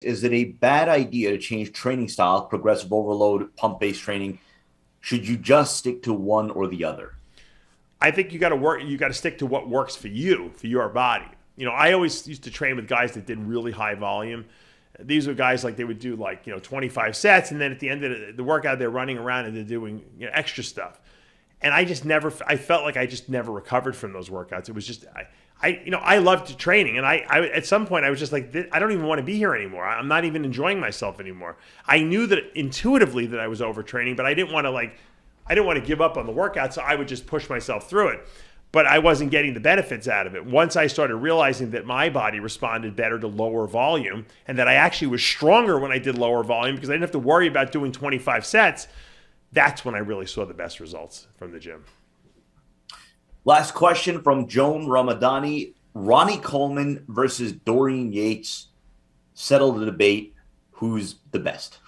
is it a bad idea to change training style, progressive overload, pump-based training? Should you just stick to one or the other? I think you got to work. You got to stick to what works for you, for your body. I always used to train with guys that did really high volume. These were guys like they would do 25 sets, and then at the end of the workout, they're running around and they're doing extra stuff. And I just never. I felt like I just never recovered from those workouts. It was just I loved training, and I at some point I was just like, I don't even want to be here anymore. I'm not even enjoying myself anymore. I knew that intuitively that I was overtraining, but I didn't want to give up on the workout, so I would just push myself through it. But I wasn't getting the benefits out of it. Once I started realizing that my body responded better to lower volume and that I actually was stronger when I did lower volume because I didn't have to worry about doing 25 sets, that's when I really saw the best results from the gym. Last question from Joan Ramadani. Ronnie Coleman versus Dorian Yates. Settle the debate. Who's the best?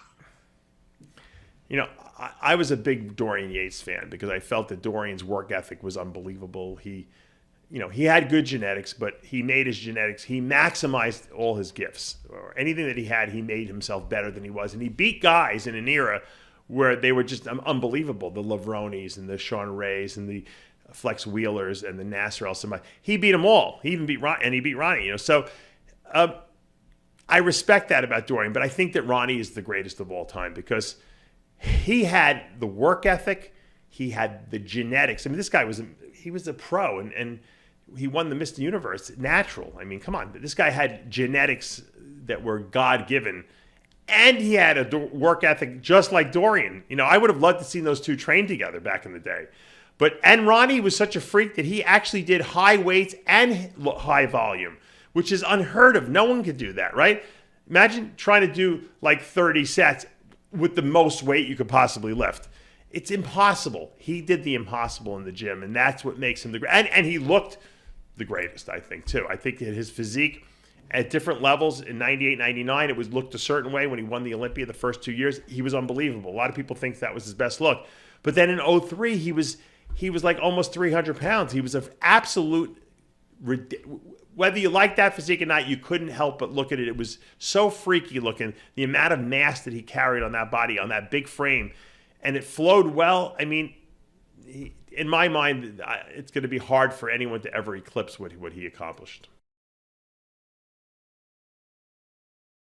I was a big Dorian Yates fan because I felt that Dorian's work ethic was unbelievable. He had good genetics, but he made his genetics. He maximized all his gifts. Or anything that he had, he made himself better than he was. And he beat guys in an era where they were just unbelievable. The Lavronis and the Sean Rays and the Flex Wheelers and the Nasser El-Somai. He beat them all. He even beat Ronnie, and he beat Ronnie. So I respect that about Dorian, but I think that Ronnie is the greatest of all time because he had the work ethic, he had the genetics. I mean, this guy was a pro, and he won the Mr. Universe natural. I mean, come on, this guy had genetics that were God-given, and he had a work ethic just like Dorian. I would have loved to see those two train together back in the day. And Ronnie was such a freak that he actually did high weights and high volume, which is unheard of. No one could do that, right? Imagine trying to do like 30 sets with the most weight you could possibly lift. It's impossible. He did the impossible in the gym, and that's what makes him the great. And he looked the greatest, I think, too. I think that his physique at different levels in 98, 99, it looked a certain way when he won the Olympia the first 2 years. He was unbelievable. A lot of people think that was his best look. But then in 03, he was like almost 300 pounds. He was an absolute, whether you like that physique or not, you couldn't help but look at it. It was so freaky looking, the amount of mass that he carried on that body, on that big frame, and it flowed well. I mean, in my mind, it's going to be hard for anyone to ever eclipse what he accomplished.